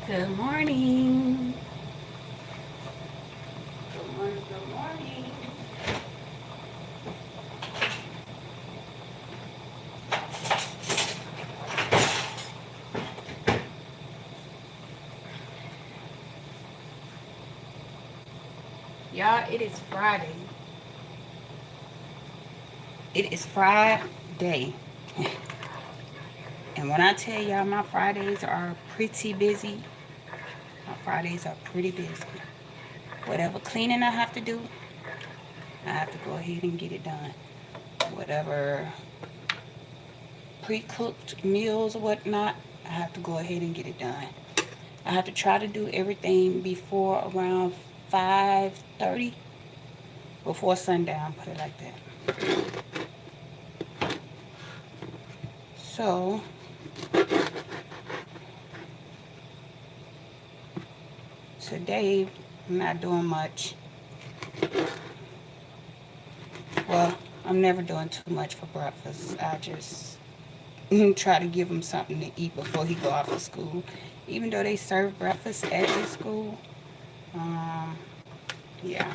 Good morning. Good morning. Good morning. Y'all, it is Friday. It is Friday. And when I tell y'all my Fridays are pretty busy, my Fridays are pretty busy. Whatever cleaning I have to do, I have to go ahead and get it done. Whatever pre-cooked meals or whatnot, I have to go ahead and get it done. I have to try to do everything before around 5:30, before sundown, put it like that. So today I'm not doing much. Well, I'm never doing too much for breakfast. I just try to give him something to eat before he go off to school. Even though they serve breakfast at his school, um, yeah.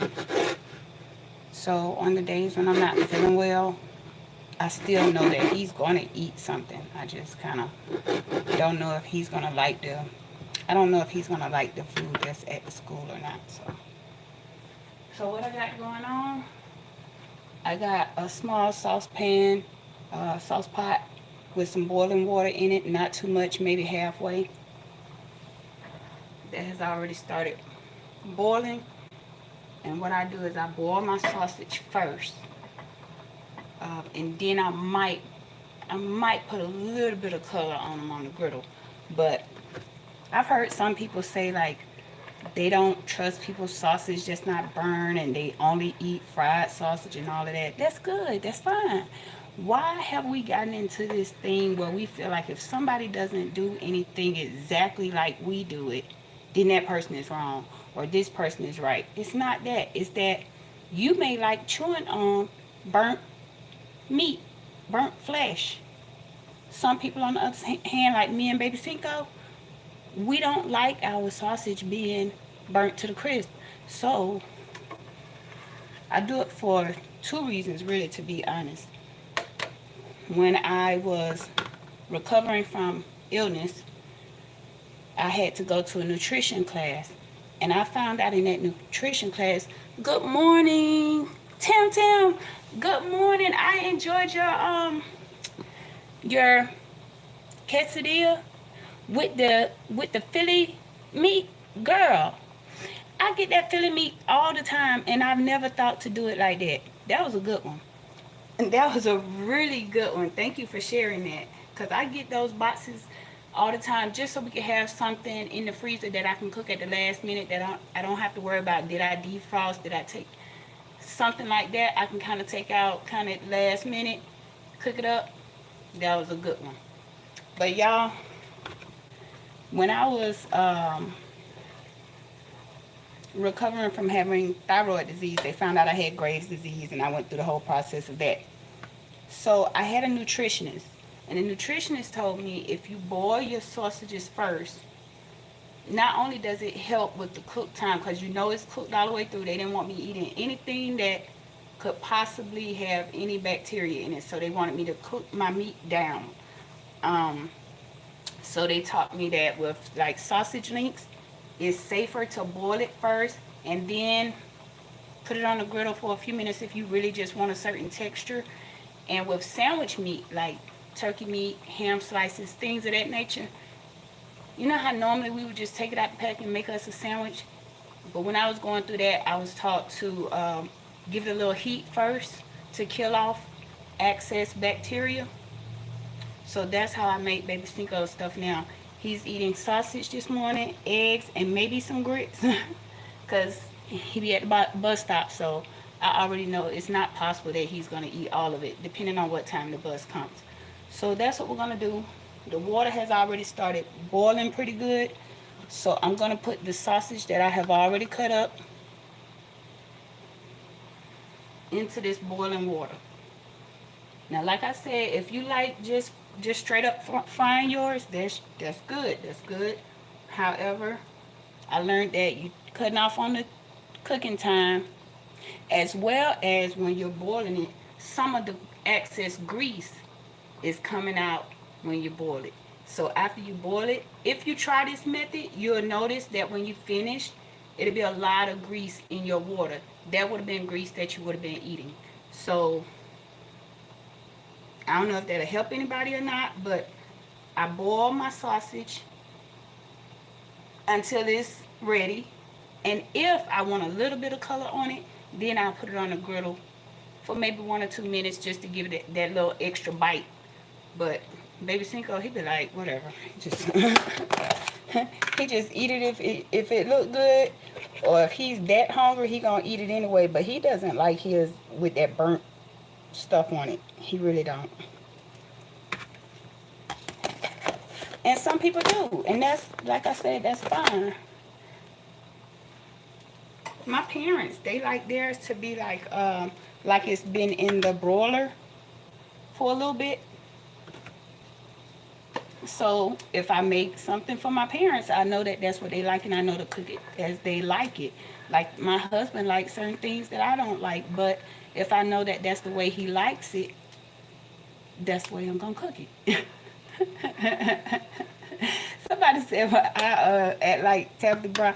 So on the days when I'm not feeling well, I still know that he's going to eat something. I just kind of don't know if he's going to like the. I don't know if he's going to like the food that's at the school or not. So what I got going on? I got a small saucepan, sauce pot with some boiling water in it, not too much, maybe halfway. That has already started boiling. And what I do is I boil my sausage first, and then I might put a little bit of color on them on the griddle. But I've heard some people say like they don't trust people's sausage just not burn and they only eat fried sausage and all of that. That's good. That's fine. Why have we gotten into this thing where we feel like if somebody doesn't do anything exactly like we do it, then that person is wrong or this person is right? It's not that. It's that you may like chewing on burnt meat, burnt flesh. Some people on the other hand, like me and Baby Cinco, we don't like our sausage being burnt to the crisp. So I do it for two reasons, really, to be honest. When I was recovering from illness, I had to go to a nutrition class. And I found out in that nutrition class, good morning, Tam Tam. Good morning. I enjoyed your quesadilla with the Philly meat. Girl, I get that Philly meat all the time, and I've never thought to do it like that. That was a good one. And that was a really good one. Thank you for sharing that. Because I get those boxes all the time just so we can have something in the freezer that I can cook at the last minute that I don't have to worry about. Did I defrost? Did I take something like that? I can kind of take out kind of last minute, cook it up. That was a good one. But y'all, when I was recovering from having thyroid disease, they found out I had Graves' disease, and I went through the whole process of that. So I had a nutritionist, and the nutritionist told me if you boil your sausages first, not only does it help with the cook time, because you know it's cooked all the way through. They didn't want me eating anything that could possibly have any bacteria in it, so they wanted me to cook my meat down. Um, so they taught me that with like sausage links, it's safer to boil it first and then put it on the griddle for a few minutes if you really just want a certain texture. And with sandwich meat, like turkey meat, ham slices, things of that nature, you know how normally we would just take it out the pack and make us a sandwich? But when I was going through that, I was taught to give it a little heat first to kill off excess bacteria. So that's how I make Baby Cinco stuff now. He's eating sausage this morning, eggs, and maybe some grits. Because he be at the bus stop, so I already know it's not possible that he's going to eat all of it, depending on what time the bus comes. So that's what we're going to do. The water has already started boiling pretty good. So I'm going to put the sausage that I have already cut up into this boiling water. Now, like I said, if you like just straight up frying yours, that's good. That's good. However, I learned that you cutting off on the cooking time, as well as when you're boiling it, some of the excess grease is coming out when you boil it. So after you boil it, if you try this method, you'll notice that when you finish, it'll be a lot of grease in your water. That would have been grease that you would have been eating. So I don't know if that'll help anybody or not, but I boil my sausage until it's ready. And if I want a little bit of color on it, then I'll put it on the griddle for maybe 1 or 2 minutes just to give it that little extra bite. But baby Cinco, he be like, whatever. He just he just eat it if it look good, or if he's that hungry, he gonna eat it anyway. But he doesn't like his with that burnt stuff on it. He really don't. And some people do, and that's, like I said, that's fine. My parents, they like theirs to be like it's been in the broiler for a little bit. So if I make something for my parents, I know that that's what they like, and I know to cook it as they like it. Like my husband likes certain things that I don't like, but if I know that that's the way he likes it, that's the way I'm gonna cook it. Somebody said, well, I at like Tabitha Brown.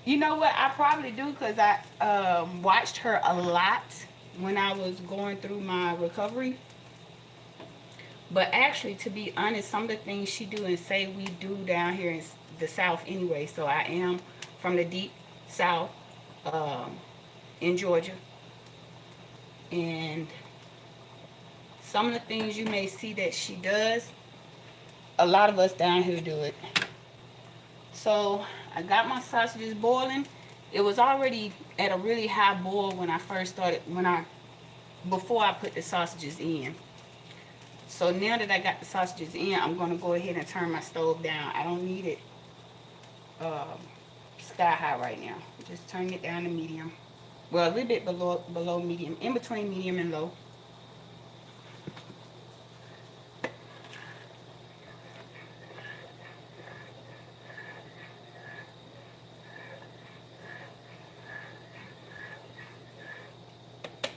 You know what? I probably do, because I watched her a lot when I was going through my recovery. But actually, to be honest, some of the things she do and say we do down here in the South anyway. So I am from the deep South, um, in Georgia. And some of the things you may see that she does, a lot of us down here do it. So I got my sausages boiling. It was already at a really high boil when I first started, before I put the sausages in. So now that I got the sausages in, I'm going to go ahead and turn my stove down. I don't need it um, sky high right now. Just turn it down to medium. Well, a little bit below medium, in between medium and low.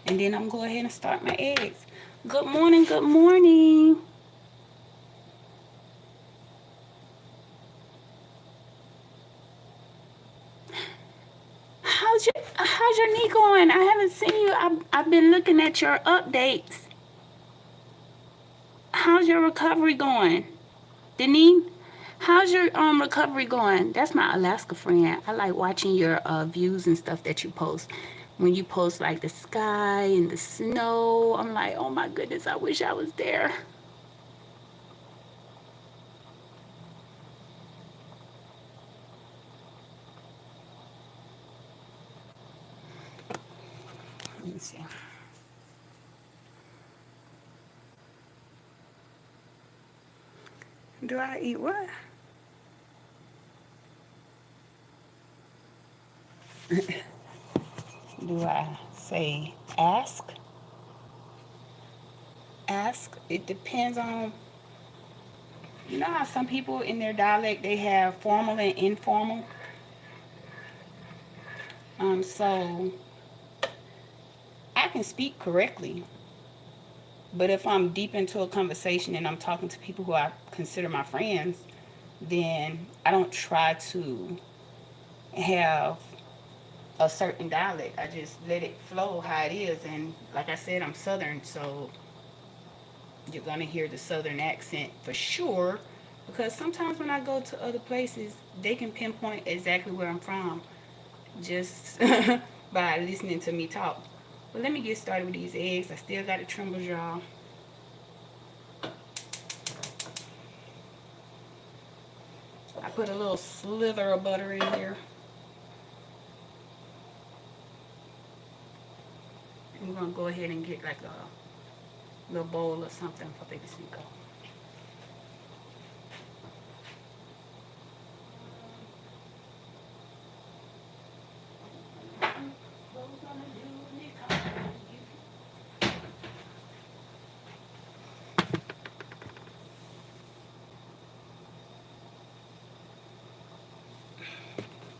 And then I'm going to go ahead and start my eggs. Good morning, good morning. How's your knee going? I haven't seen you. I've been looking at your updates. How's your recovery going? Denise, how's your recovery going? That's my Alaska friend. I like watching your views and stuff that you post. When you post like the sky and the snow, I'm like, oh my goodness, I wish I was there. Let me see. Do I eat what? Do I say ask? Ask. It depends on, you know how some people in their dialect, they have formal and informal. So I can speak correctly, but if I'm deep into a conversation and I'm talking to people who I consider my friends, then I don't try to have a certain dialect. I just let it flow how it is. And like I said, I'm Southern, so you're gonna hear the Southern accent for sure. Because sometimes when I go to other places, they can pinpoint exactly where I'm from just by listening to me talk. But let me get started with these eggs. I still got the trembles, y'all. I put a little slither of butter in here. I'm gonna go ahead and get like a little bowl or something for baby Cinco.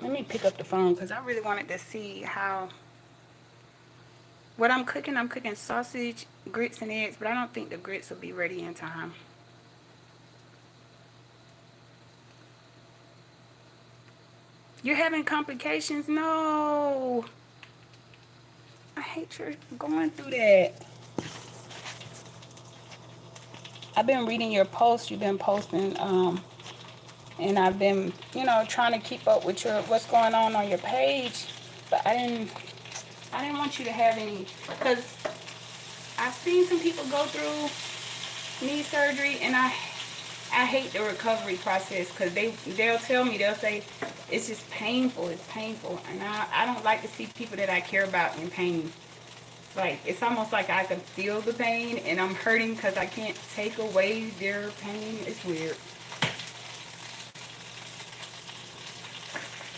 Let me pick up the phone because I really wanted to see how what I'm cooking. I'm cooking sausage, grits, and eggs, but I don't think the grits will be ready in time. You're having complications? No. I hate you're going through that. I've been reading your posts you've been posting, and I've been, trying to keep up with your what's going on your page, but I didn't want you to have any, because I've seen some people go through knee surgery, and I hate the recovery process because they'll tell me, they'll say it's just painful, it's painful, and I don't like to see people that I care about in pain. Like, it's almost like I can feel the pain and I'm hurting because I can't take away their pain. It's weird.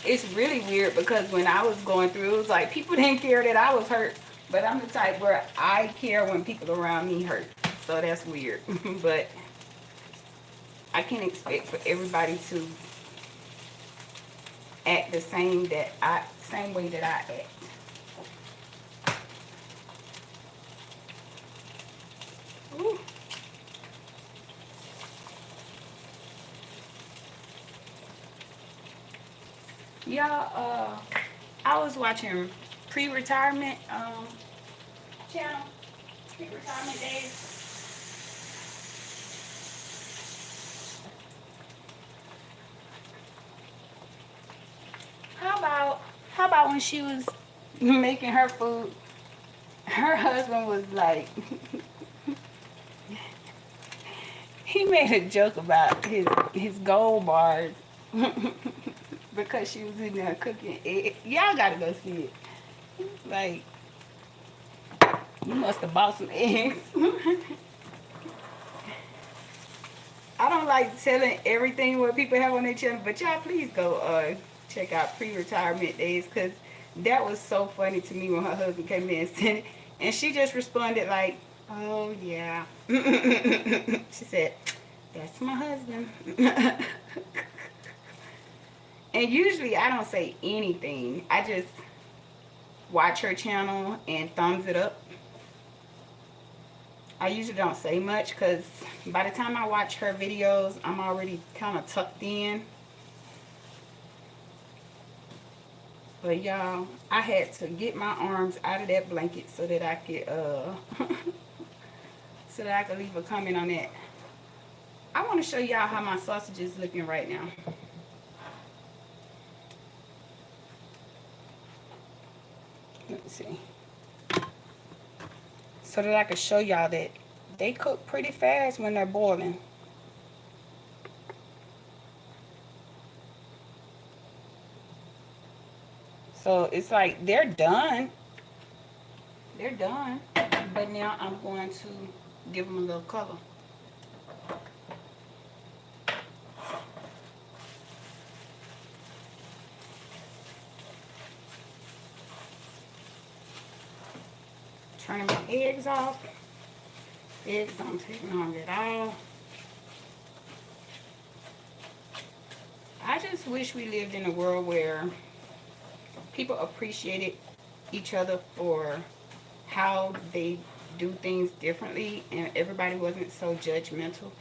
It's really weird because when I was going through, it was like people didn't care that I was hurt, but I'm the type where I care when people around me hurt. So that's weird. But I can't expect for everybody to act the same way that I act. Ooh. Y'all, I was watching pre-retirement channel, pre-retirement days. How about when she was making her food, her husband was like, he made a joke about his gold bars because she was in there cooking egg. Y'all gotta go see it. Like, you must have bought some eggs. I don't like telling everything what people have on their channel, but y'all please go check out pre-retirement days, because that was so funny to me when her husband came in and said it, and she just responded like, "Oh yeah." She said, "That's my husband." And usually I don't say anything. I just watch her channel and thumbs it up. I usually don't say much because by the time I watch her videos, I'm already kind of tucked in. But y'all, I had to get my arms out of that blanket so that I could so that I could leave a comment on that. I want to show y'all how my sausage is looking right now. Let's see. So that I can show y'all that they cook pretty fast when they're boiling. So it's like they're done. They're done. But now I'm going to give them a little color. Turning my eggs off. Eggs don't take long at all. I just wish we lived in a world where people appreciated each other for how they do things differently and everybody wasn't so judgmental.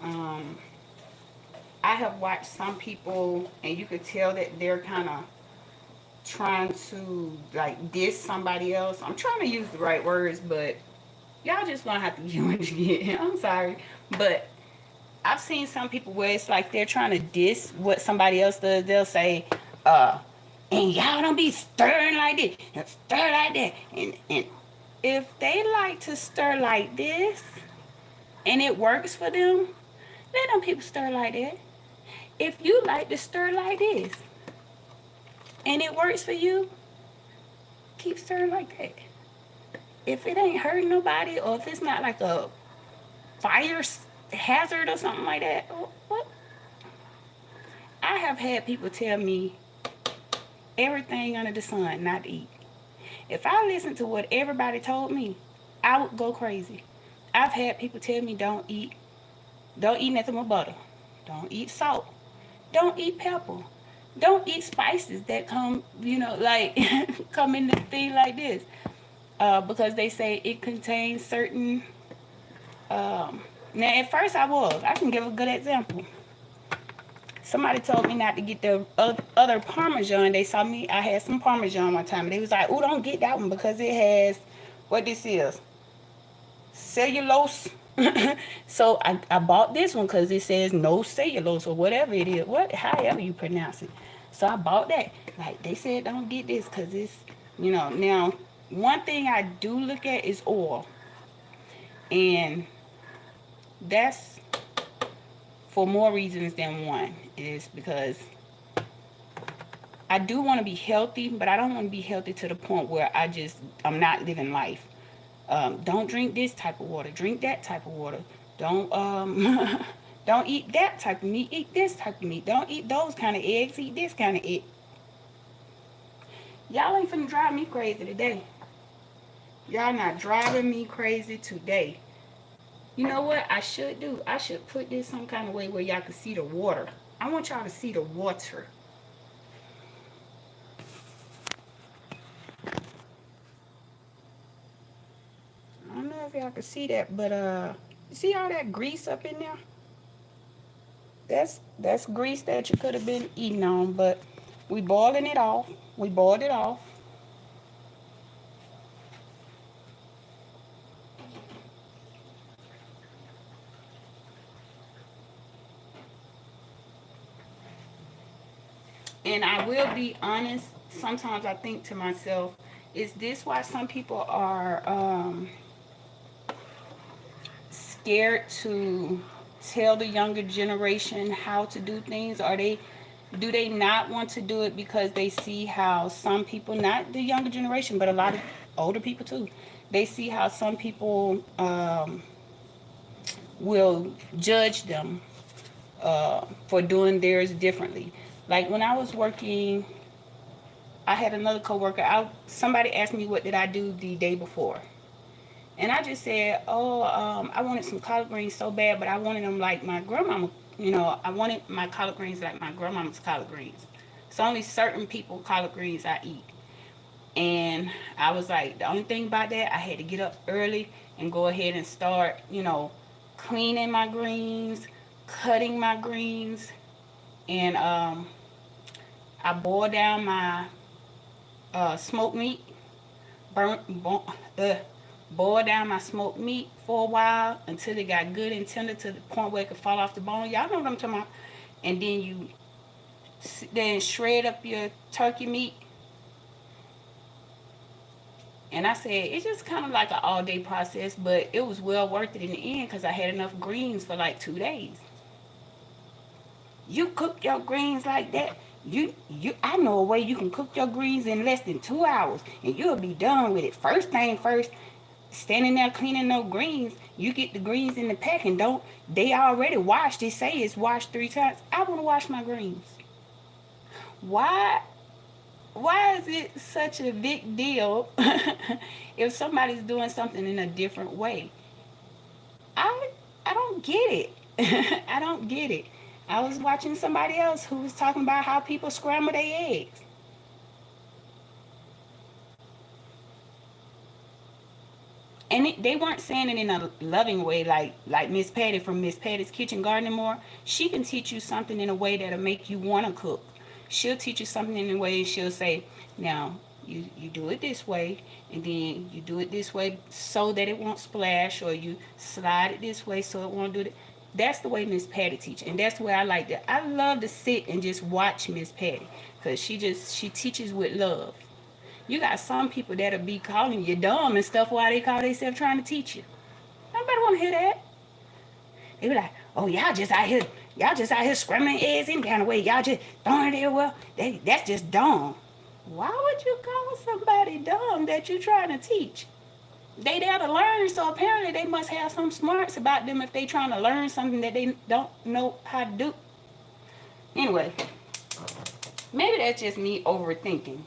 I have watched some people and you could tell that they're kind of trying to like diss somebody else. I'm trying to use the right words, but y'all just gonna have to get what you get. I'm sorry, but I've seen some people where it's like they're trying to diss what somebody else does. They'll say, and y'all don't be stirring like this and stir like that. And if they like to stir like this and it works for them, let them people stir like that. If you like to stir like this and it works for you, keep stirring like that. If it ain't hurting nobody, or if it's not like a fire hazard or something like that, what? I have had people tell me everything under the sun not to eat. If I listened to what everybody told me, I would go crazy. I've had people tell me don't eat nothing with butter. Don't eat salt. Don't eat pepper. Don't eat spices that come, like come in the thing like this, because they say it contains certain. Now, at first, I can give a good example. Somebody told me not to get the other Parmesan. They saw me, I had some Parmesan one time, and they was like, "Oh, don't get that one because it has what this is, cellulose." So I bought this one because it says no cellulose or whatever it is, however you pronounce it. So I bought that. Like they said, don't get this because it's, Now, one thing I do look at is oil, and that's for more reasons than one. Is because I do want to be healthy, but I don't want to be healthy to the point where I'm not living life. Don't drink this type of water. Drink that type of water. Don't don't eat that type of meat. Eat this type of meat. Don't eat those kind of eggs. Eat this kind of egg. Y'all ain't finna drive me crazy today. Y'all not driving me crazy today. You know what I should do? I should put this some kind of way where y'all can see the water. I want y'all to see the water. I don't know if y'all can see that, but you see all that grease up in there? That's grease that you could have been eating on, but we boiling it off. We boiled it off. And I will be honest, sometimes I think to myself, is this why some people are scared to tell the younger generation how to do things? Do they not want to do it because they see how some people, not the younger generation, but a lot of older people too, they see how some people will judge them for doing theirs differently. Like when I was working, I had another coworker. Somebody asked me what did I do the day before, and I just said, "Oh, I wanted some collard greens so bad, but I wanted them like my grandmama. I wanted my collard greens like my grandmama's collard greens. It's only certain people collard greens I eat." And I was like, the only thing about that, I had to get up early and go ahead and start, cleaning my greens, cutting my greens, and I boiled down my smoked meat, boiled down my smoked meat for a while until it got good and tender to the point where it could fall off the bone. Y'all know what I'm talking about. And then you then shred up your turkey meat. And I said, it's just kind of like an all-day process, but it was well worth it in the end because I had enough greens for like 2 days. You cook your greens like that, I know a way you can cook your greens in less than 2 hours and you'll be done with it. First thing first, standing there cleaning no greens, you get the greens in the pack and they already washed. They say it's washed 3 times. I want to wash my greens. Why is it such a big deal if somebody's doing something in a different way? I I don't get it. I don't get it. I was watching somebody else who was talking about how people scramble their eggs. And they weren't saying it in a loving way, like Miss Patty from Miss Patty's Kitchen Gardening More. She can teach you something in a way that'll make you want to cook. She'll teach you something in a way she'll say, now you do it this way, and then you do it this way so that it won't splash, or you slide it this way so it won't do it. That's the way Miss Patty teaches, and that's the way I like that. I love to sit and just watch Miss Patty because she teaches with love. You got some people that'll be calling you dumb and stuff while they call themselves trying to teach you. Nobody want to hear that. They be like, oh, y'all just out here scrambling eggs any kind of way. Y'all just throwing it there. Well, that's just dumb. Why would you call somebody dumb that you trying to teach? They there to learn, so apparently they must have some smarts about them if they trying to learn something that they don't know how to do. Anyway, maybe that's just me overthinking.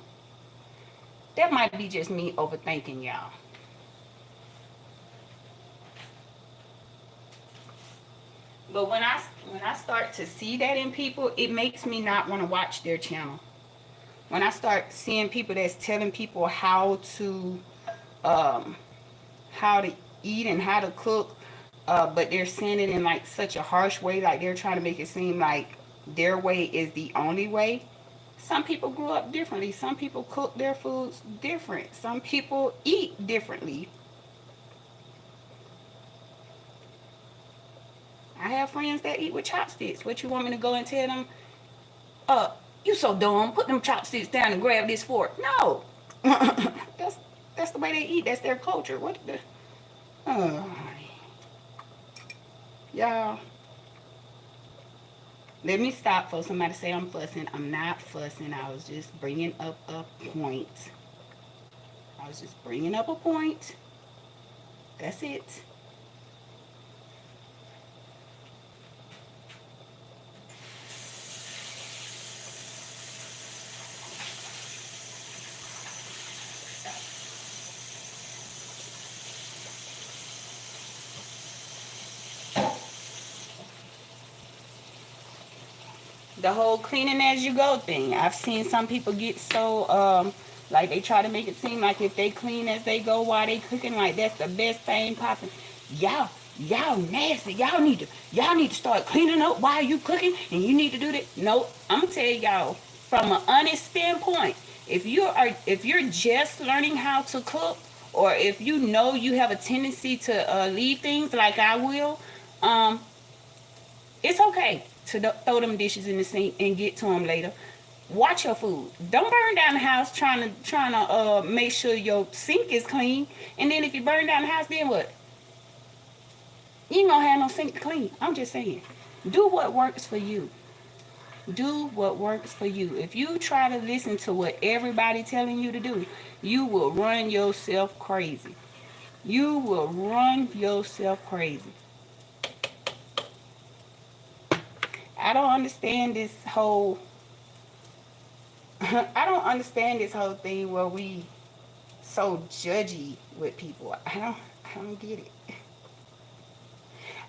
That might be just me overthinking, y'all. But When I start to see that in people, it makes me not want to watch their channel. When I start seeing people that's telling people um, how to eat and how to cook, but they're saying it in like such a harsh way, like they're trying to make it seem like their way is the only way. Some people grew up differently. Some people cook their foods different. Some people eat differently. I have friends that eat with chopsticks. What you want me to go and tell them? Uh, you so dumb. Put them chopsticks down and grab this fork. No, that's that's the way they eat. That's their culture. What the? Uh, y'all, let me stop for somebody to say I'm fussing. I'm not fussing. I was just bringing up a point. I was just bringing up a point. That's it. The whole cleaning as you go thing. I've seen some people get so like they try to make it seem like if they clean as they go while they cooking, like that's the best thing popping. Y'all nasty. Y'all need to start cleaning up while you cooking, and you need to do that. No, I'm gonna tell y'all from an honest standpoint. If you're just learning how to cook, or if you know you have a tendency to leave things like I will, um, it's okay to throw them dishes in the sink and get to them later. Watch your food. Don't burn down the house trying to make sure your sink is clean. And then if you burn down the house, then what? You ain't gonna have no sink to clean. I'm just saying. Do what works for you. Do what works for you. If you try to listen to what everybody telling you to do, you will run yourself crazy. You will run yourself crazy. I don't understand this whole I don't understand this whole thing where we so judgy with people. I don't get it.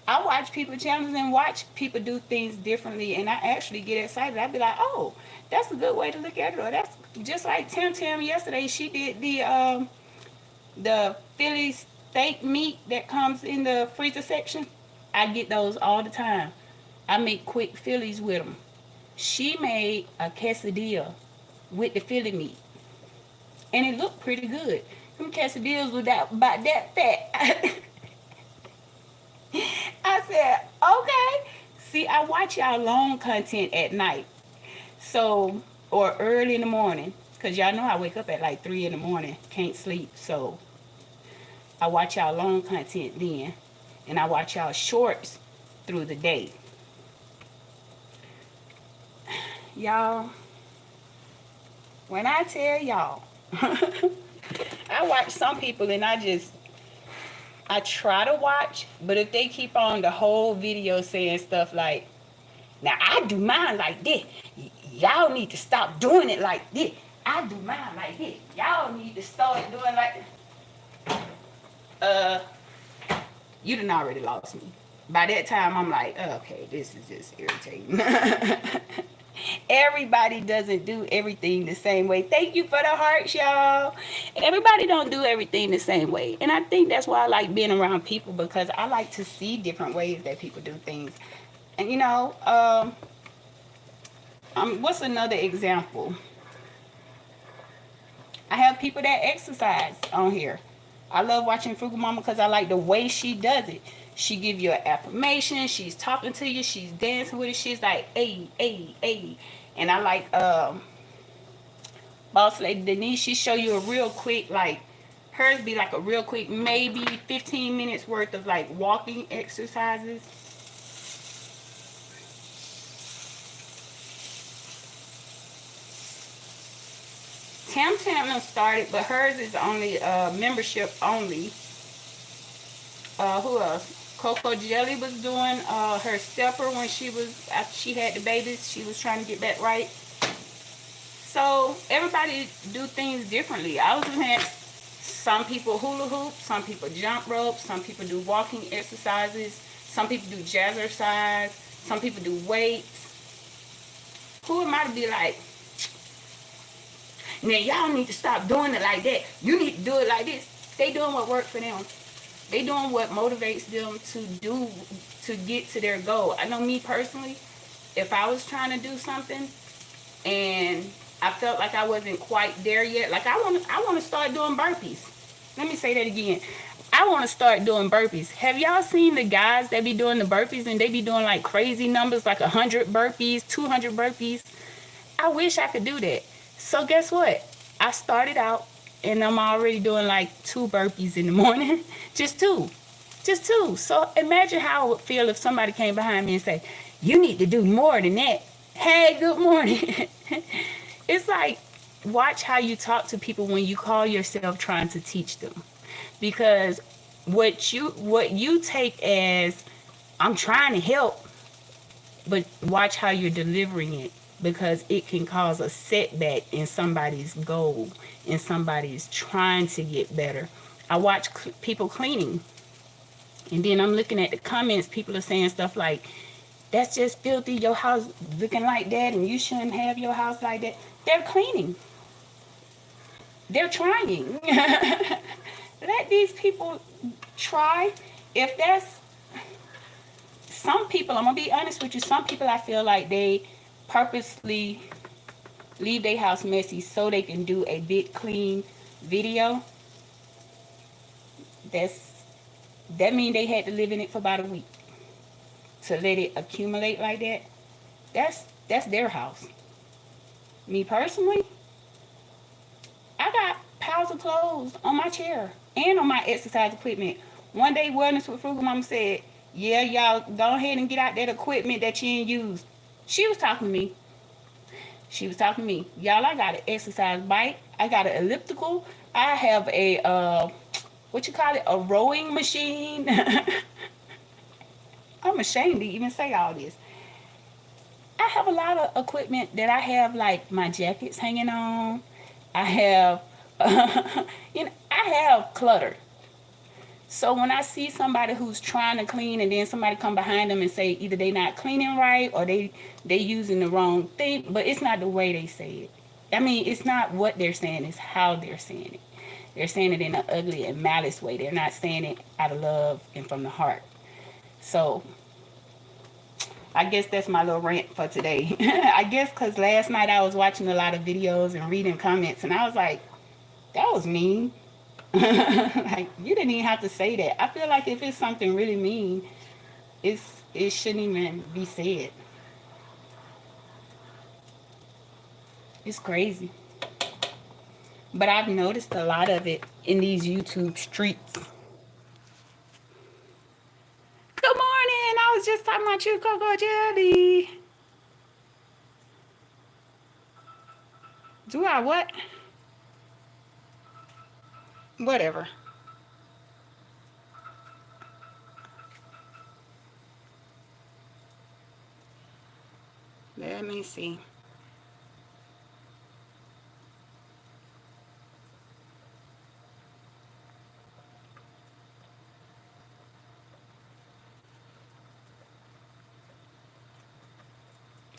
I watch people channels and watch people do things differently, and I actually get excited. I be like, oh, that's a good way to look at it. Or that's just like Tim yesterday. She did the Philly steak meat that comes in the freezer section. I get those all the time. I make quick Phillies with them. She made a quesadilla with the Philly meat, and it looked pretty good. Them quesadillas was about that fat. I said, okay. See, I watch y'all long content at night, so or early in the morning, cause y'all know I wake up at like 3 in the morning, can't sleep. So I watch y'all long content then, and I watch y'all shorts through the day. Y'all, when I tell y'all, I watch some people and I try to watch, but if they keep on the whole video saying stuff like, now I do mine like this. Y'all need to stop doing it like this. I do mine like this. Y'all need to start doing like uh you done already lost me. By that time I'm like, okay, this is just irritating. Everybody doesn't do everything the same way. Thank you for the hearts, y'all. Everybody don't do everything the same way. And I think that's why I like being around people, because I like to see different ways that people do things. And what's another example? I have people that exercise on here. I love watching Frugal Mama because I like the way she does it. She give you an affirmation. She's talking to you. She's dancing with it. She's like, hey, hey, hey. And I like Boss Lady Denise. She show you a real quick, like, hers be like a real quick, maybe 15 minutes worth of like walking exercises. Tam started, but hers is only membership only. Who else? Coco Jelly was doing her stepper when after she had the babies. She was trying to get back right. So everybody do things differently. I was looking at some people hula hoop, some people jump rope, some people do walking exercises, some people do jazzercise, Some people do weights. Who am I to be like, now y'all need to stop doing it like that. You need to do it like this. They doing what works for them. They doing what motivates them to do, to get to their goal. I know me personally, if I was trying to do something and I felt like I wasn't quite there yet, like I want to start doing burpees. Let me say that again. I want to start doing burpees. Have y'all seen the guys that be doing the burpees and they be doing like crazy numbers, like 100 burpees, 200 burpees? I wish I could do that. So guess what? I started out and I'm already doing like 2 burpees in the morning. Just two. Just two. So imagine how I would feel if somebody came behind me and say, you need to do more than that. Hey, good morning. It's like, watch how you talk to people when you call yourself trying to teach them. Because what you take as, I'm trying to help, but watch how you're delivering it, because it can cause a setback in somebody's goal, in somebody's trying to get better. I watch people cleaning, and then I'm looking at the comments. People are saying stuff like, that's just filthy, your house looking like that, and you shouldn't have your house like that. They're cleaning. They're trying. Let these people try. If that's, some people, I'm gonna be honest with you, some people I feel like they purposely leave their house messy so they can do a big clean video. That's that mean they had to live in it for about a week to let it accumulate like that. That's their house. Me personally, I got piles of clothes on my chair and on my exercise equipment. One day, Wellness with Frugal Mama said, yeah, y'all go ahead and get out that equipment that you ain't used. She was talking to me. She was talking to me. Y'all, I got an exercise bike. I got an elliptical. I have a, what you call it, a rowing machine. I'm ashamed to even say all this. I have a lot of equipment that I have, like my jackets hanging on. I have, I have clutter. So when I see somebody who's trying to clean and then somebody come behind them and say either they not cleaning right or they using the wrong thing, but it's not the way they say it. I mean, it's not what they're saying, it's how they're saying it. They're saying it in an ugly and malice way. They're not saying it out of love and from the heart. So I guess that's my little rant for today. I guess because last night I was watching a lot of videos and reading comments, and I was like, that was mean. Like, you didn't even have to say that. I feel like if it's something really mean, it shouldn't even be said. It's crazy. But I've noticed a lot of it in these YouTube streets. Good morning. I was just talking about you, Coco Jelly. Do I what? Whatever. Let me see.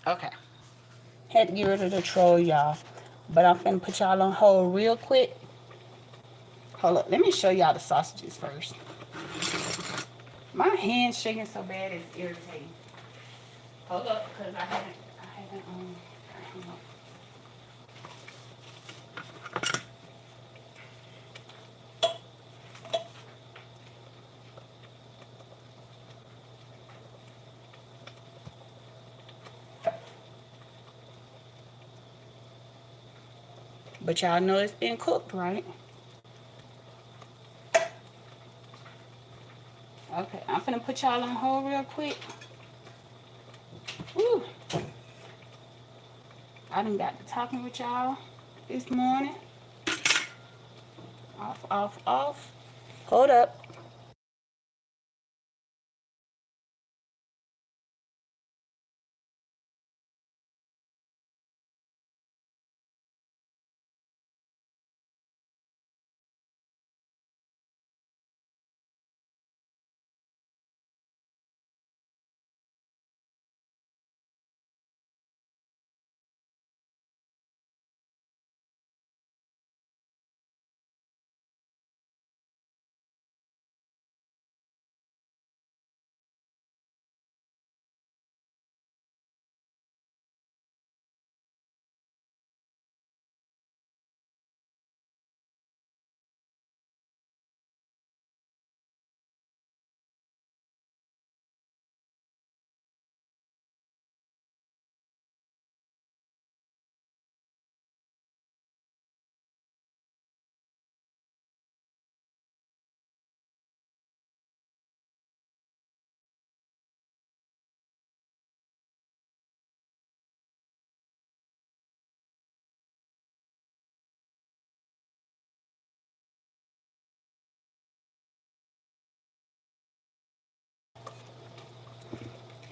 Okay. Had to get rid of the troll, y'all. But I'm finna put y'all on hold real quick. Hold up. Let me show y'all the sausages first. My hand's shaking so bad it's irritating. Hold up, because I haven't. But y'all know it's been cooked, right? Okay, I'm finna put y'all on hold real quick. Woo. I done got to talking with y'all this morning. Off, off, off. Hold up.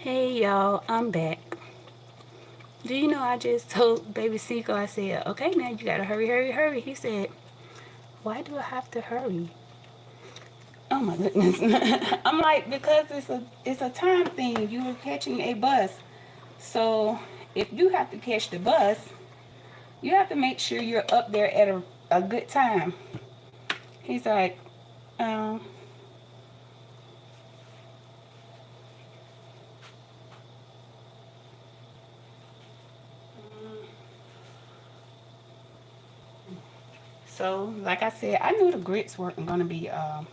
Hey y'all, I'm back. Do you know I just told baby Cinco, I said, okay, now you gotta hurry, hurry, hurry. He said, why do I have to hurry? Oh my goodness. I'm like, because it's a time thing. You were catching a bus. So if you have to catch the bus, you have to make sure you're up there at a good time. He's like, um, so like I said, I knew the grits weren't gonna be I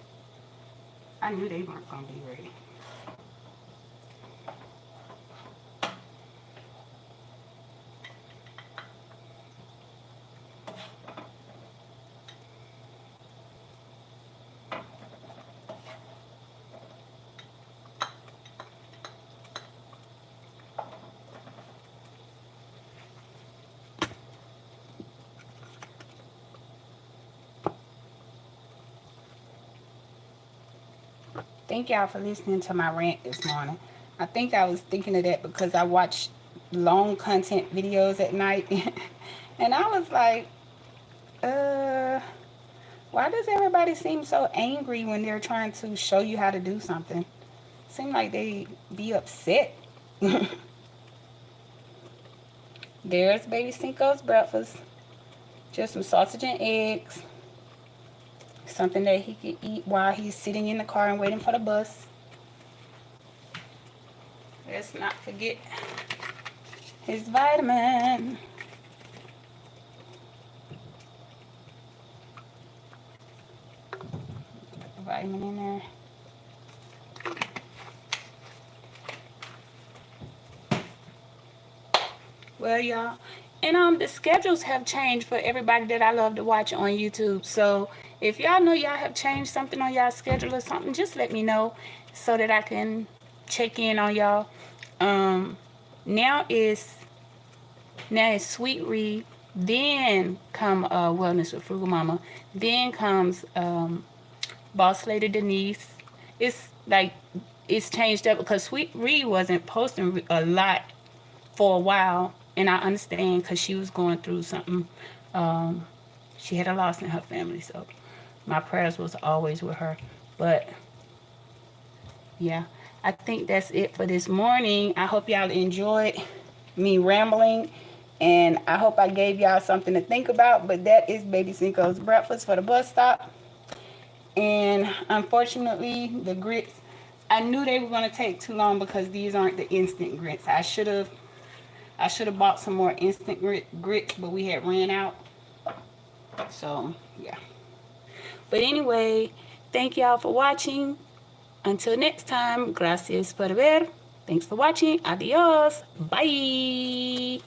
knew they weren't gonna be ready. Thank y'all for listening to my rant this morning. I think I was thinking of that because I watch long content videos at night. And I was like, uh, why does everybody seem so angry when they're trying to show you how to do something? Seem like they be upset. There's baby Cinco's breakfast. Just some sausage and eggs. Something that he can eat while he's sitting in the car and waiting for the bus. Let's not forget his vitamin. Put the vitamin in there. Well, y'all, and the schedules have changed for everybody that I love to watch on YouTube. So if y'all know y'all have changed something on y'all schedule or something, just let me know so that I can check in on y'all. Um, now is Sweet Reed, then come Wellness with Frugal Mama, then comes Boss Lady Denise. It's like it's changed up because Sweet Reed wasn't posting a lot for a while, and I understand because she was going through something. Um, she had a loss in her family, so my prayers was always with her. But yeah, I think that's it for this morning. I hope y'all enjoyed me rambling, and I hope I gave y'all something to think about. But that is baby Cinco's breakfast for the bus stop. And unfortunately, the grits, I knew they were going to take too long because these aren't the instant grits. I should have bought some more instant grits, but we had ran out. So, yeah. But anyway, thank y'all for watching. Until next time, gracias por ver. Thanks for watching. Adios. Bye.